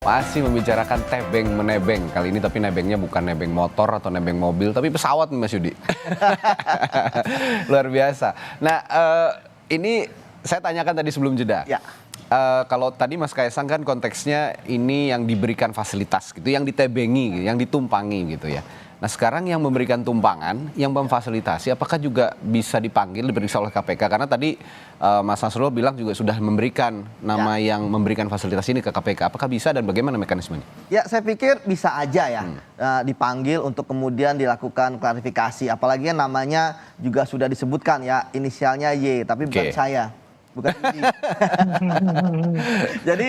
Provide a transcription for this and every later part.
Masih membicarakan tebeng menebeng. Kali ini tapi nebengnya bukan nebeng motor atau nebeng mobil, tapi pesawat nih Mas Yudi. Luar biasa. Nah, ini saya tanyakan tadi sebelum jeda. Ya. Kalau tadi Mas Kaisang kan konteksnya ini yang diberikan fasilitas gitu, yang ditebengi, gitu, yang ditumpangi gitu ya. Nah sekarang yang memberikan tumpangan, yang memfasilitasi, apakah juga bisa dipanggil, diperiksa oleh KPK? Karena tadi Mas Nasrullah bilang juga sudah memberikan nama yang memberikan fasilitas ini ke KPK. Apakah bisa dan bagaimana mekanismenya? Ya, saya pikir bisa aja ya dipanggil untuk kemudian dilakukan klarifikasi. Apalagi yang namanya juga sudah disebutkan ya, inisialnya Y, tapi bukan saya. Bukan ini. Jadi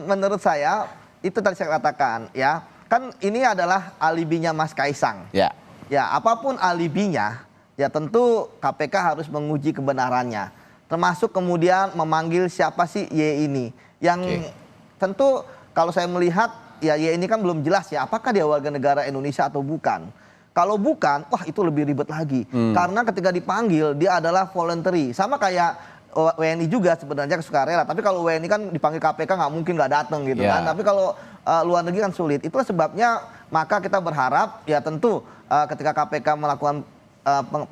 menurut saya itu tadi saya katakan ya, kan ini adalah alibinya Mas Kaisang. Ya. Ya, apapun alibinya, ya tentu KPK harus menguji kebenarannya. Termasuk kemudian memanggil siapa sih Y ini. Yang tentu kalau saya melihat ya Y ini kan belum jelas ya apakah dia warga negara Indonesia atau bukan. Kalau bukan, wah itu lebih ribet lagi. Karena ketika dipanggil dia adalah voluntary. Sama kayak WNI juga sebenarnya sukarela, tapi kalau WNI kan dipanggil KPK nggak mungkin nggak datang gitu kan. Tapi kalau luar negeri kan sulit. Itulah sebabnya maka kita berharap ya tentu ketika KPK melakukan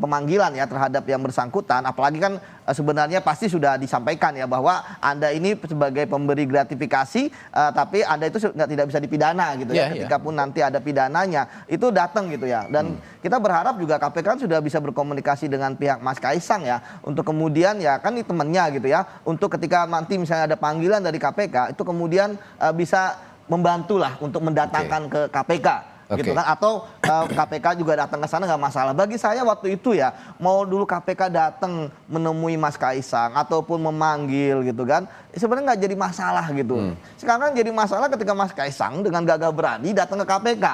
pemanggilan ya terhadap yang bersangkutan, apalagi kan sebenarnya pasti sudah disampaikan ya bahwa Anda ini sebagai pemberi gratifikasi, tapi Anda itu tidak bisa dipidana gitu ya. Ketika pun nanti ada pidananya itu datang gitu ya. Dan kita berharap juga KPK kan sudah bisa berkomunikasi dengan pihak Mas Kaisang ya untuk kemudian ya kan ini temannya gitu ya, untuk ketika nanti misalnya ada panggilan dari KPK itu kemudian bisa membantulah untuk mendatangkan ke KPK. Gitu kan, atau KPK juga datang ke sana nggak masalah. Bagi saya waktu itu ya, mau dulu KPK datang menemui Mas Kaisang ataupun memanggil gitu kan, sebenarnya nggak jadi masalah gitu. Sekarang jadi masalah ketika Mas Kaisang dengan gagah berani datang ke KPK,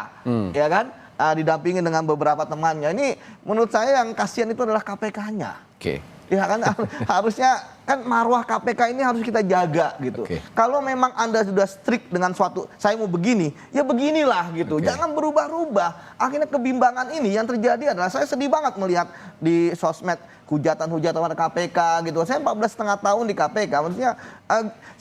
ya kan, didampingi dengan beberapa temannya. Ini menurut saya yang kasihan itu adalah KPK-nya. Ya kan harusnya kan marwah KPK ini harus kita jaga gitu. Kalau memang Anda sudah strict dengan suatu, saya mau begini, ya beginilah gitu. Jangan berubah-ubah. Akhirnya kebimbangan ini yang terjadi adalah saya sedih banget melihat di sosmed hujatan-hujatan pada KPK gitu. Saya 14,5 tahun di KPK. Maksudnya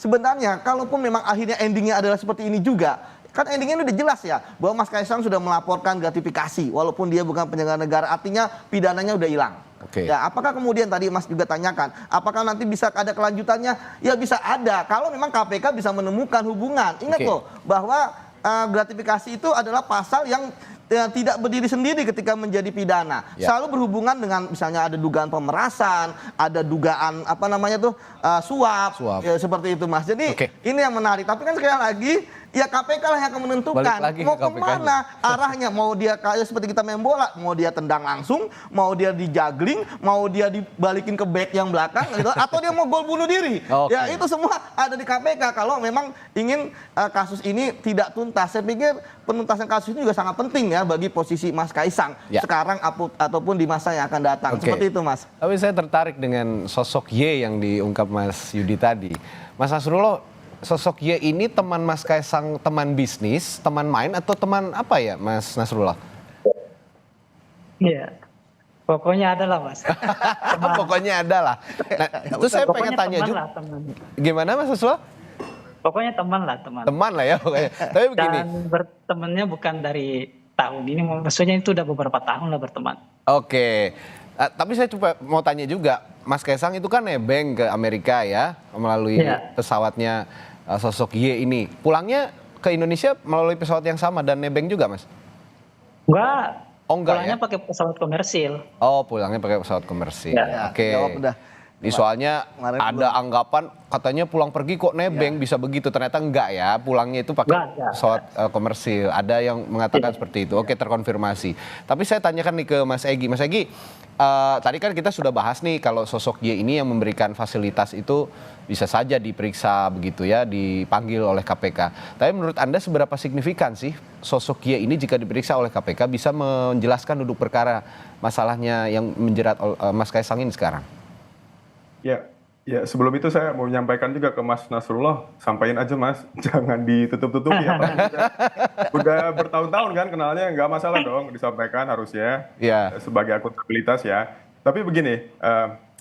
sebenarnya kalaupun memang akhirnya endingnya adalah seperti ini juga, kan endingnya ini udah jelas ya bahwa Mas Kaisang sudah melaporkan gratifikasi walaupun dia bukan penyelenggara negara, artinya pidananya udah hilang. Ya, apakah kemudian tadi Mas juga tanyakan, apakah nanti bisa ada kelanjutannya? Ya bisa ada, kalau memang KPK bisa menemukan hubungan. Ingat loh, bahwa gratifikasi itu adalah pasal yang tidak berdiri sendiri ketika menjadi pidana. Selalu berhubungan dengan misalnya ada dugaan pemerasan, ada dugaan apa namanya tuh suap. Ya, seperti itu Mas. Jadi ini yang menarik. Tapi kan sekali lagi ya KPK lah yang akan menentukan mau kemana arahnya. Mau dia kayak seperti kita main bola, mau dia tendang langsung, mau dia dijagling, mau dia dibalikin ke back yang belakang gitu, atau dia mau gol bunuh diri. Ya itu semua ada di KPK kalau memang ingin kasus ini tidak tuntas. Saya pikir penuntasan kasus ini juga sangat penting ya bagi posisi Mas Kaisang sekarang ataupun di masa yang akan datang. Seperti itu Mas. Tapi saya tertarik dengan sosok Y yang diungkap Mas Yudi tadi. Mas Nasrullah, sosok Y ini teman Mas Kaisang, teman bisnis, teman main atau teman apa ya Mas Nasrullah? Iya, pokoknya ada lah Mas. Pokoknya ada lah. Nah, itu saya pengen tanya juga. Gimana Mas Nasrullah? Pokoknya teman lah, teman. Teman lah ya pokoknya. Tapi begini. Dan bertemannya bukan dari tahun ini, maksudnya itu udah beberapa tahun lah berteman. Tapi saya coba mau tanya juga, Mas Kaisang itu kan nebeng ke Amerika ya, melalui pesawatnya sosok Y ini. Pulangnya ke Indonesia melalui pesawat yang sama dan nebeng juga Mas? Enggak. Enggak pulangnya pakai pesawat komersil. Pulangnya pakai pesawat komersil. Jawab udah. Ini soalnya ada anggapan katanya pulang pergi kok nebeng bisa begitu, ternyata enggak ya, pulangnya itu pakai pesawat komersil. Ada yang mengatakan seperti itu. Terkonfirmasi. Tapi saya tanyakan nih ke Mas Egy. Mas Egy, tadi kan kita sudah bahas nih kalau sosok Y ini yang memberikan fasilitas itu bisa saja diperiksa begitu ya, dipanggil oleh KPK. Tapi menurut Anda seberapa signifikan sih sosok Y ini jika diperiksa oleh KPK bisa menjelaskan duduk perkara masalahnya yang menjerat Mas Kaisang ini sekarang? Ya, sebelum itu saya mau menyampaikan juga ke Mas Nasrullah, sampaikan aja Mas, jangan ditutup-tutupi ya. Udah bertahun-tahun kan kenalnya, nggak masalah dong disampaikan harusnya sebagai akuntabilitas ya. Tapi begini,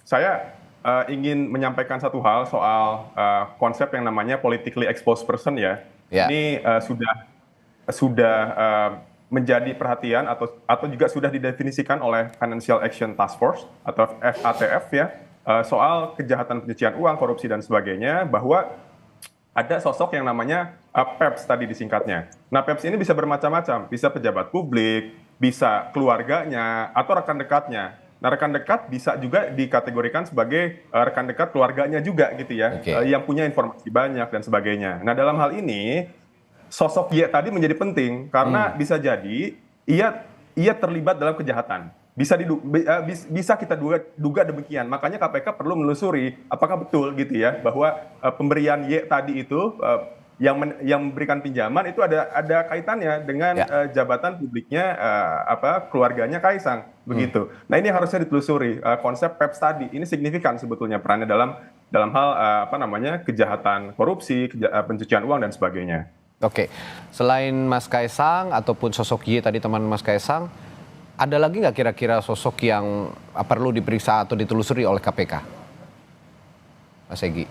saya ingin menyampaikan satu hal soal konsep yang namanya politically exposed person ya. Ya. Ini sudah menjadi perhatian atau juga sudah didefinisikan oleh Financial Action Task Force atau FATF ya, soal kejahatan pencucian uang, korupsi dan sebagainya, bahwa ada sosok yang namanya PEPS tadi disingkatnya. Nah, PEPS ini bisa bermacam-macam, bisa pejabat publik, bisa keluarganya atau rekan dekatnya. Nah, rekan dekat bisa juga dikategorikan sebagai rekan dekat keluarganya juga gitu ya, yang punya informasi banyak dan sebagainya. Nah, dalam hal ini sosok Y tadi menjadi penting karena bisa jadi ia terlibat dalam kejahatan. Bisa kita duga demikian. Makanya KPK perlu menelusuri apakah betul gitu ya bahwa pemberian Y tadi itu yang memberikan pinjaman itu ada kaitannya dengan jabatan publiknya keluarganya Kaisang begitu. Nah, ini harusnya ditelusuri konsep PEPS tadi. Ini signifikan sebetulnya perannya dalam hal kejahatan korupsi, pencucian uang dan sebagainya. Oke, selain Mas Kaisang ataupun sosok Y tadi teman Mas Kaisang, ada lagi nggak kira-kira sosok yang perlu diperiksa atau ditelusuri oleh KPK? Mas Egy?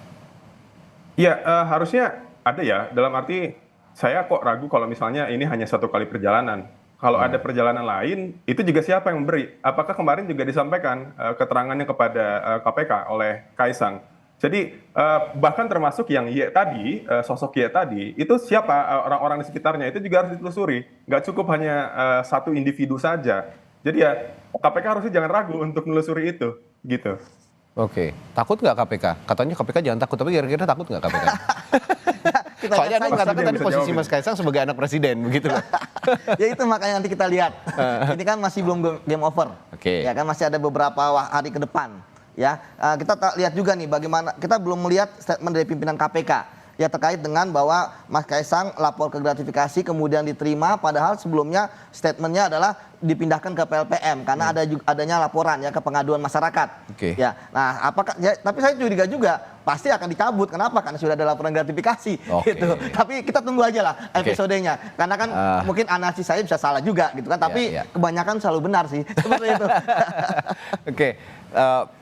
Ya, harusnya ada ya, dalam arti saya kok ragu kalau misalnya ini hanya satu kali perjalanan. Kalau ada perjalanan lain, itu juga siapa yang memberi? Apakah kemarin juga disampaikan keterangannya kepada KPK oleh Kaisang? Jadi bahkan termasuk yang Y tadi, sosok Y tadi, itu siapa orang-orang di sekitarnya, itu juga harus ditelusuri. Nggak cukup hanya satu individu saja. Jadi ya KPK harusnya jangan ragu untuk menelusuri itu, gitu. Oke, takut nggak KPK? Katanya KPK jangan takut, tapi kira-kira takut nggak KPK? Soalnya Anda mengatakan tadi posisi Mas Kaisang sebagai anak presiden, begitu loh. Ya itu makanya nanti kita lihat. Ini kan masih belum game over. Ya kan masih ada beberapa hari ke depan. Ya, kita lihat juga nih bagaimana kita belum melihat statement dari pimpinan KPK ya terkait dengan bahwa Mas Kaisang lapor ke gratifikasi kemudian diterima, padahal sebelumnya statementnya adalah dipindahkan ke PLPM karena adanya laporan ya ke pengaduan masyarakat. Ya, nah apakah? Ya, tapi saya curiga juga pasti akan dicabut. Kenapa? Karena sudah ada laporan gratifikasi. Gitu. Tapi kita tunggu aja lah episodenya. Karena kan mungkin analisis saya bisa salah juga gitu kan. Tapi kebanyakan selalu benar sih. Seperti itu.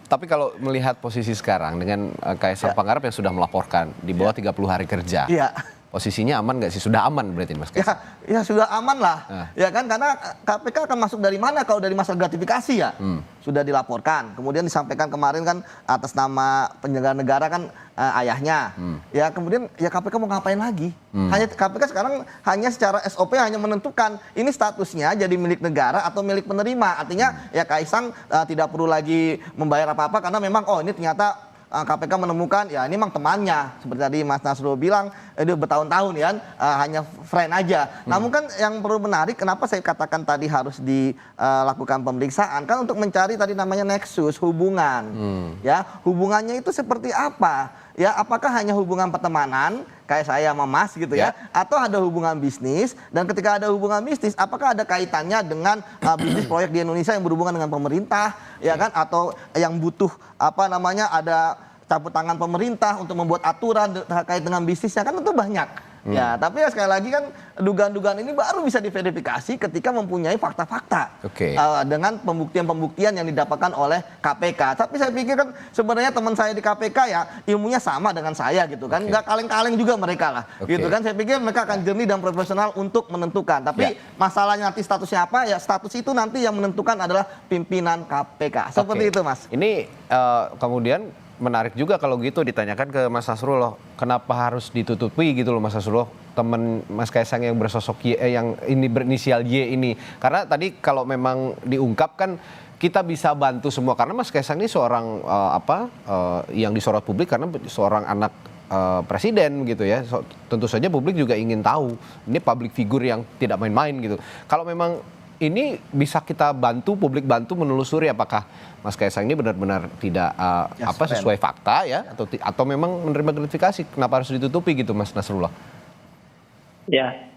Tapi kalau melihat posisi sekarang dengan Kaisang Pangarep yang sudah melaporkan di bawah 30 hari kerja, posisinya aman nggak sih? Sudah aman berarti Mas Kaisang? Ya sudah aman lah, ya kan? Karena KPK akan masuk dari mana kalau dari masalah gratifikasi ya? Sudah dilaporkan, kemudian disampaikan kemarin kan atas nama penyelenggara negara kan ayahnya, ya kemudian ya KPK mau ngapain lagi? Hanya KPK sekarang hanya secara SOP hanya menentukan ini statusnya jadi milik negara atau milik penerima, artinya ya Kaisang tidak perlu lagi membayar apa-apa karena memang ini ternyata KPK menemukan ya ini memang temannya seperti tadi Mas Nasrul bilang dia bertahun-tahun ya hanya friend aja. Namun kan yang perlu menarik kenapa saya katakan tadi harus dilakukan pemeriksaan kan untuk mencari tadi namanya nexus hubungan. Ya, hubungannya itu seperti apa? Ya, apakah hanya hubungan pertemanan kayak saya sama Mas gitu ya, atau ada hubungan bisnis, dan ketika ada hubungan bisnis apakah ada kaitannya dengan bisnis proyek di Indonesia yang berhubungan dengan pemerintah ya kan, atau yang butuh ada campur tangan pemerintah untuk membuat aturan terkait dengan bisnisnya kan, tentu banyak. Ya, tapi ya sekali lagi kan dugaan-dugaan ini baru bisa diverifikasi ketika mempunyai fakta-fakta dengan pembuktian-pembuktian yang didapatkan oleh KPK. Tapi saya pikir kan sebenarnya teman saya di KPK ya ilmunya sama dengan saya gitu kan, nggak kaleng-kaleng juga mereka lah, gitu kan. Saya pikir mereka akan jernih dan profesional untuk menentukan. Tapi masalahnya nanti statusnya apa ya, status itu nanti yang menentukan adalah pimpinan KPK. Seperti itu Mas. Ini kemudian menarik juga kalau gitu ditanyakan ke Mas Nasrullah, kenapa harus ditutupi gitu loh Mas Nasrullah, teman Mas Kaisang yang bersosok Y, yang ini berinisial Y ini. Karena tadi kalau memang diungkap kan kita bisa bantu semua, karena Mas Kaisang ini seorang yang disorot publik karena seorang anak presiden gitu ya. Tentu saja publik juga ingin tahu, ini public figure yang tidak main-main gitu. Kalau memang ini bisa kita bantu, publik bantu menelusuri apakah Mas Kaisang ini benar-benar tidak sesuai fakta ya, atau memang menerima gratifikasi, kenapa harus ditutupi gitu Mas Nasrullah? Ya,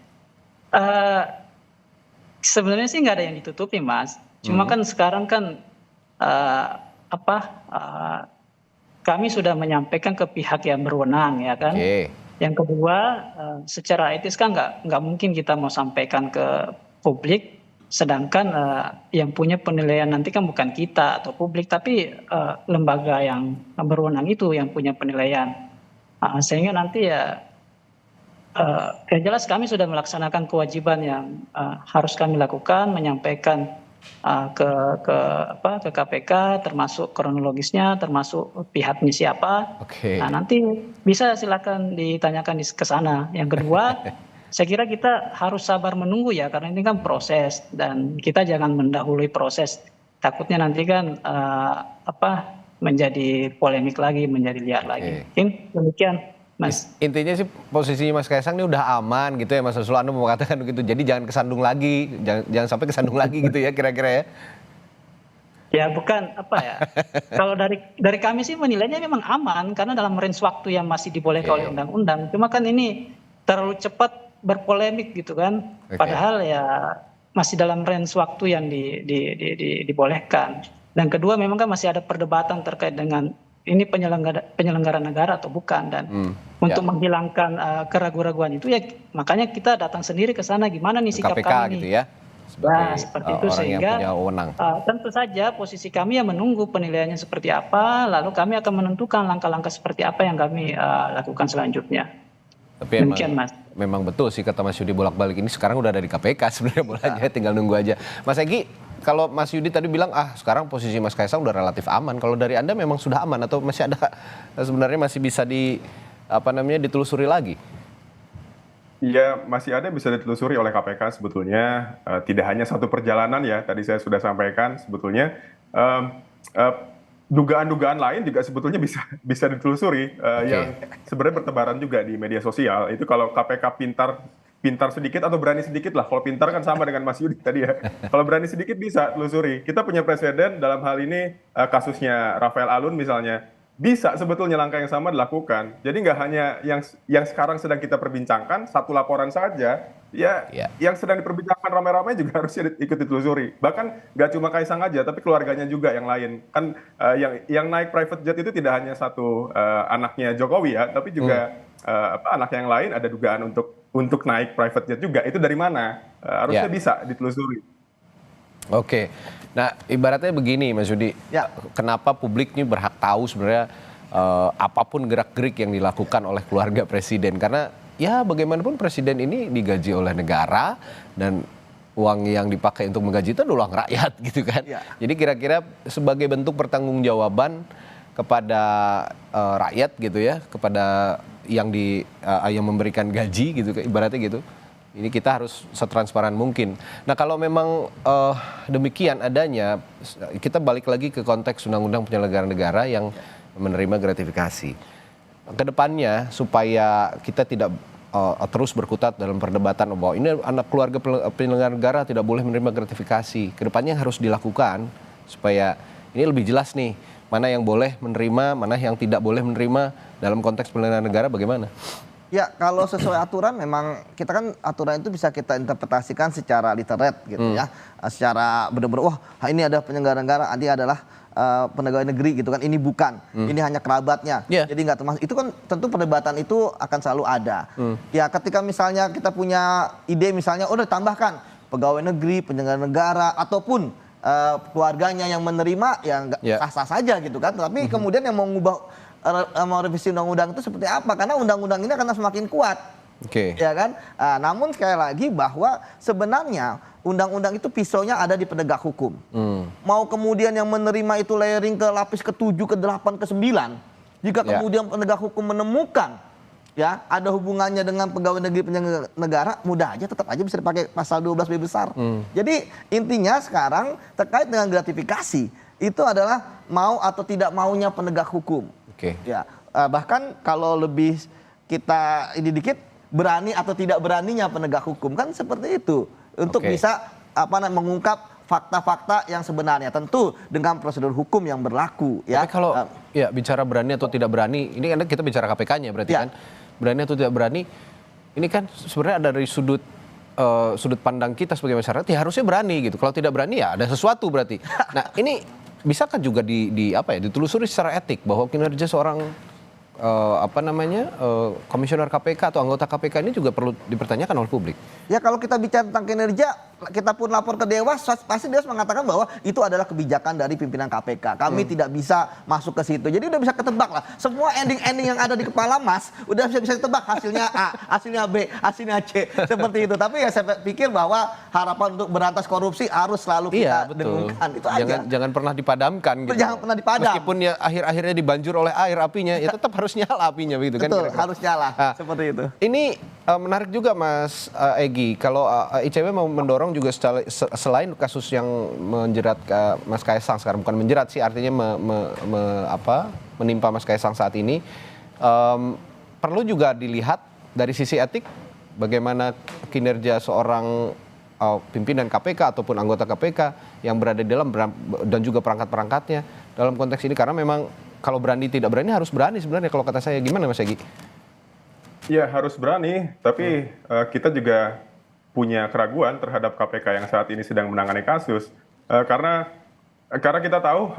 sebenarnya sih nggak ada yang ditutupi Mas. Cuma kan sekarang kan kami sudah menyampaikan ke pihak yang berwenang ya kan. Yang kedua, secara etis kan nggak mungkin kita mau sampaikan ke publik. Sedangkan yang punya penilaian nanti kan bukan kita atau publik, tapi lembaga yang berwenang itu yang punya penilaian. Sehingga nanti ya Yang jelas kami sudah melaksanakan kewajiban yang harus kami lakukan, menyampaikan ke KPK, termasuk kronologisnya, termasuk pihaknya siapa. Oke. Nah, nanti bisa silakan ditanyakan ke sana. Yang kedua, saya kira kita harus sabar menunggu ya, karena ini kan proses dan kita jangan mendahului proses. Takutnya nanti kan menjadi polemik lagi, menjadi liar lagi. Mungkin demikian, Mas. Intinya sih posisinya Mas Kaisang ini udah aman gitu ya, Mas Nasrullah, Anda mau mengatakan begitu. Jadi jangan kesandung lagi, jangan sampai kesandung lagi gitu ya kira-kira ya. Ya bukan kalau dari kami sih menilainya memang aman karena dalam range waktu yang masih dibolehkan oleh undang-undang. Cuma kan ini terlalu cepat berpolemik gitu kan. Padahal ya masih dalam range waktu yang dibolehkan. Dan kedua memang kan masih ada perdebatan terkait dengan ini penyelenggara negara atau bukan, dan untuk menghilangkan keraguan-raguan itu ya makanya kita datang sendiri ke sana, gimana nih sikap KPK kami gitu ya. Seperti itu sehingga tentu saja posisi kami yang menunggu penilaiannya seperti apa, lalu kami akan menentukan langkah-langkah seperti apa yang kami lakukan selanjutnya. Tapi memang betul sih kata Mas Yudi, bolak-balik ini sekarang udah ada di KPK sebenarnya, bolanya tinggal nunggu aja. Mas Egy, kalau Mas Yudi tadi bilang sekarang posisi Mas Kaisang udah relatif aman. Kalau dari Anda memang sudah aman atau masih ada sebenarnya masih bisa ditelusuri lagi? Iya, masih ada bisa ditelusuri oleh KPK sebetulnya. Tidak hanya satu perjalanan ya, tadi saya sudah sampaikan sebetulnya. Dugaan-dugaan lain juga sebetulnya bisa ditelusuri yang sebenarnya bertebaran juga di media sosial. Itu kalau KPK pintar sedikit atau berani sedikit lah. Kalau pintar kan sama dengan Mas Yudi tadi ya. Kalau berani sedikit bisa telusuri. Kita punya presiden dalam hal ini kasusnya Rafael Alun misalnya. Bisa sebetulnya langkah yang sama dilakukan. Jadi nggak hanya yang sekarang sedang kita perbincangkan, satu laporan saja, yang sedang diperbincangkan ramai-ramai juga harusnya ikut ditelusuri. Bahkan nggak cuma Kaisang aja, tapi keluarganya juga yang lain. Kan yang naik private jet itu tidak hanya satu anaknya Jokowi ya, tapi juga anak yang lain ada dugaan untuk naik private jet juga. Itu dari mana? Harusnya bisa ditelusuri. Oke, nah ibaratnya begini Mas Yudi, kenapa publik ini berhak tahu sebenarnya apapun gerak-gerik yang dilakukan oleh keluarga presiden, karena ya bagaimanapun presiden ini digaji oleh negara dan uang yang dipakai untuk menggaji itu adalah uang rakyat gitu kan. Jadi kira-kira sebagai bentuk pertanggungjawaban kepada rakyat gitu ya, kepada yang memberikan gaji gitu, ibaratnya gitu. Ini kita harus setransparan mungkin. Nah kalau memang demikian adanya, kita balik lagi ke konteks Undang-Undang Penyelenggaraan Negara yang menerima gratifikasi. Kedepannya supaya kita tidak terus berkutat dalam perdebatan bahwa ini anak keluarga penyelenggara negara tidak boleh menerima gratifikasi. Kedepannya harus dilakukan supaya ini lebih jelas nih, mana yang boleh menerima, mana yang tidak boleh menerima dalam konteks penyelenggaraan negara, bagaimana? Ya, kalau sesuai aturan memang kita kan aturan itu bisa kita interpretasikan secara literat gitu ya. Secara benar-benar ini ada penyelenggara negara, ini adalah pegawai negeri gitu kan. Ini bukan. Ini hanya kerabatnya. Jadi nggak termasuk. Itu kan tentu perdebatan itu akan selalu ada. Ya, ketika misalnya kita punya ide misalnya ditambahkan pegawai negeri, penyelenggara negara ataupun keluarganya yang menerima ya sah-sah saja gitu kan. Tapi kemudian yang mau revisi undang-undang itu seperti apa? Karena undang-undang ini akan semakin kuat, ya kan? Namun sekali lagi bahwa sebenarnya undang-undang itu pisaunya ada di penegak hukum. Mau kemudian yang menerima itu layering ke lapis ke-7, ke-8, ke-9, jika kemudian penegak hukum menemukan ya ada hubungannya dengan pegawai negeri penyelenggara negara, mudah aja tetap aja bisa dipakai pasal 12B besar. Jadi intinya sekarang terkait dengan gratifikasi itu adalah mau atau tidak maunya penegak hukum. Ya, bahkan kalau lebih kita ini dikit, berani atau tidak beraninya penegak hukum kan seperti itu untuk bisa mengungkap fakta-fakta yang sebenarnya, tentu dengan prosedur hukum yang berlaku. Ya. Tapi kalau bicara berani atau tidak berani, ini kan kita bicara KPK-nya berarti kan, berani atau tidak berani, ini kan sebenarnya dari sudut pandang kita sebagai masyarakat, ya harusnya berani gitu. Kalau tidak berani ya ada sesuatu berarti. Nah ini bisakah juga ditelusuri secara etik bahwa kinerja seorang komisioner KPK atau anggota KPK ini juga perlu dipertanyakan oleh publik? Ya kalau kita bicara tentang kinerja, kita pun lapor ke Dewas, pasti Dewas mengatakan bahwa itu adalah kebijakan dari pimpinan KPK. Kami tidak bisa masuk ke situ. Jadi udah bisa ketebak lah. Semua ending-ending yang ada di kepala Mas udah bisa ditebak, hasilnya A, hasilnya B, hasilnya C, seperti itu. Tapi ya saya pikir bahwa harapan untuk berantas korupsi harus selalu kita dengungkan. Itu aja. Jangan pernah dipadamkan gitu. Jangan pernah dipadam. Meskipun ya akhir-akhirnya dibanjur oleh air apinya, ya tetap harus nyala apinya begitu kan. Betul, kira-kira. harus nyala. Nah, seperti itu. Ini menarik juga Mas Egy, kalau ICW mau mendorong juga selain kasus yang menjerat Mas Kaisang sekarang, bukan menjerat sih, artinya menimpa Mas Kaisang saat ini, perlu juga dilihat dari sisi etik bagaimana kinerja seorang pimpinan KPK ataupun anggota KPK yang berada di dalam dan juga perangkat-perangkatnya dalam konteks ini, karena memang kalau berani tidak berani harus berani sebenarnya kalau kata saya. Gimana Mas Egy? Ya harus berani, tapi kita juga punya keraguan terhadap KPK yang saat ini sedang menangani kasus, karena kita tahu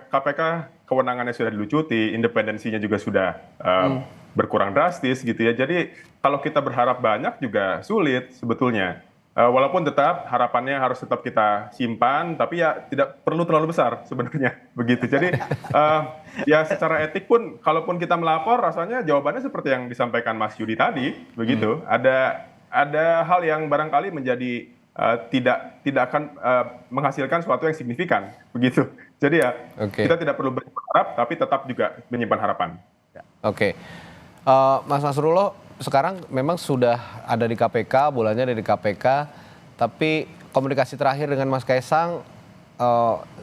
KPK kewenangannya sudah dilucuti, independensinya juga sudah berkurang drastis gitu ya. Jadi kalau kita berharap banyak juga sulit sebetulnya. Walaupun tetap harapannya harus tetap kita simpan, tapi ya tidak perlu terlalu besar sebenarnya begitu. Jadi ya secara etik pun, kalaupun kita melapor, rasanya jawabannya seperti yang disampaikan Mas Yudi tadi, begitu. Ada hal yang barangkali menjadi tidak akan menghasilkan sesuatu yang signifikan, begitu. Jadi ya kita tidak perlu berharap, tapi tetap juga menyimpan harapan. Oke. Mas Nasrullah sekarang memang sudah ada di KPK, bolanya ada di KPK, tapi komunikasi terakhir dengan Mas Kaisang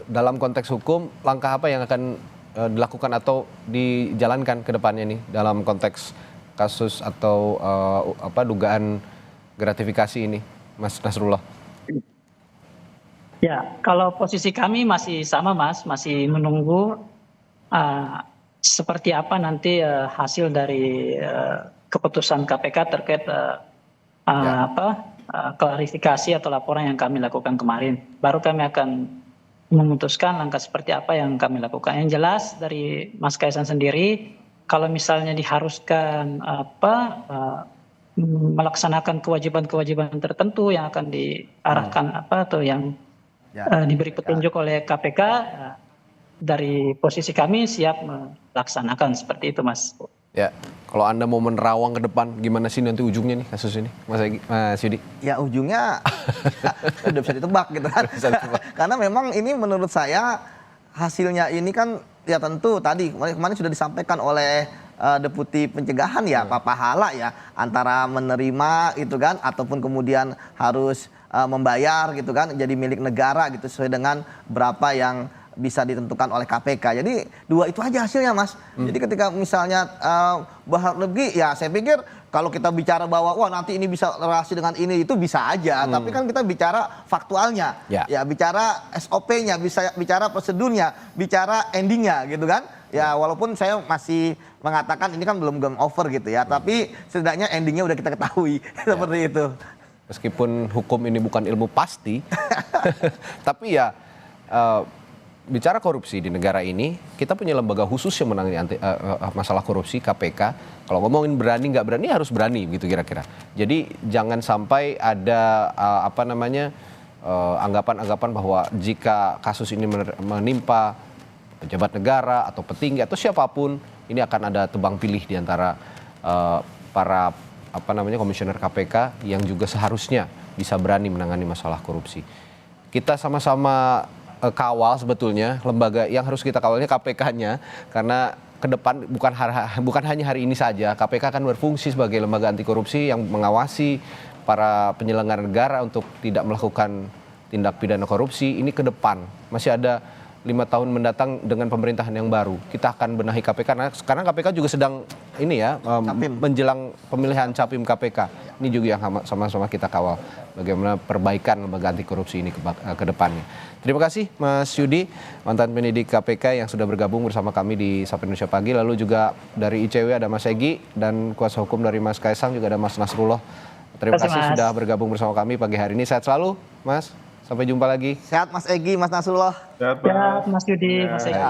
dalam konteks hukum, langkah apa yang akan dilakukan atau dijalankan ke depannya nih dalam konteks kasus atau dugaan gratifikasi ini, Mas Nasrullah? Ya, kalau posisi kami masih sama Mas, masih menunggu seperti apa nanti hasil dari keputusan KPK terkait klarifikasi atau laporan yang kami lakukan kemarin. Baru kami akan memutuskan langkah seperti apa yang kami lakukan. Yang jelas dari Mas Kaisang sendiri, kalau misalnya diharuskan melaksanakan kewajiban-kewajiban tertentu yang akan diarahkan atau yang diberi petunjuk oleh KPK, dari posisi kami siap melaksanakan seperti itu, Mas. Ya, kalau Anda mau menerawang ke depan, gimana sih nanti ujungnya nih kasus ini, Mas Yudi? Ya ujungnya udah bisa ditebak gitu kan. Karena memang ini menurut saya hasilnya ini kan ya tentu tadi kemarin sudah disampaikan oleh Deputi Pencegahan ya, Pak Pahala ya, antara menerima gitu kan ataupun kemudian harus membayar gitu kan, jadi milik negara gitu sesuai dengan berapa yang bisa ditentukan oleh KPK. Jadi dua itu aja hasilnya, Mas. Jadi ketika misalnya berharap lebih, ya saya pikir kalau kita bicara bahwa wah nanti ini bisa relasi dengan ini, itu bisa aja. Tapi kan kita bicara faktualnya, ya bicara SOP-nya, bisa bicara prosedurnya, bicara endingnya gitu kan. Ya walaupun saya masih mengatakan ini kan belum game over gitu ya, tapi setidaknya endingnya udah kita ketahui seperti itu. Meskipun hukum ini bukan ilmu pasti, tapi ya bicara korupsi di negara ini, kita punya lembaga khusus yang menangani masalah korupsi, KPK. Kalau ngomongin berani nggak berani, harus berani gitu kira-kira. Jadi jangan sampai ada anggapan-anggapan bahwa jika kasus ini menimpa pejabat negara atau petinggi atau siapapun, ini akan ada tebang pilih di antara para komisioner KPK yang juga seharusnya bisa berani menangani masalah korupsi. Kita sama-sama kawal sebetulnya, lembaga yang harus kita kawalnya KPK-nya, karena ke depan bukan hanya hari ini saja, KPK akan berfungsi sebagai lembaga anti korupsi yang mengawasi para penyelenggara negara untuk tidak melakukan tindak pidana korupsi. Ini ke depan masih ada 5 tahun mendatang dengan pemerintahan yang baru. Kita akan benahi KPK, karena sekarang KPK juga sedang menjelang pemilihan Capim KPK. Ini juga yang sama-sama kita kawal bagaimana perbaikan lembaga anti korupsi ini ke depannya. Terima kasih Mas Yudi, mantan penyidik KPK yang sudah bergabung bersama kami di Sapa Indonesia Pagi. Lalu juga dari ICW ada Mas Egy, dan kuasa hukum dari Mas Kaisang juga ada Mas Nasrullah. Terima kasih sudah bergabung bersama kami pagi hari ini. Sehat selalu Mas, sampai jumpa lagi. Sehat Mas Egy, Mas Nasrullah. Sehat Mas Yudi, Mas Egy.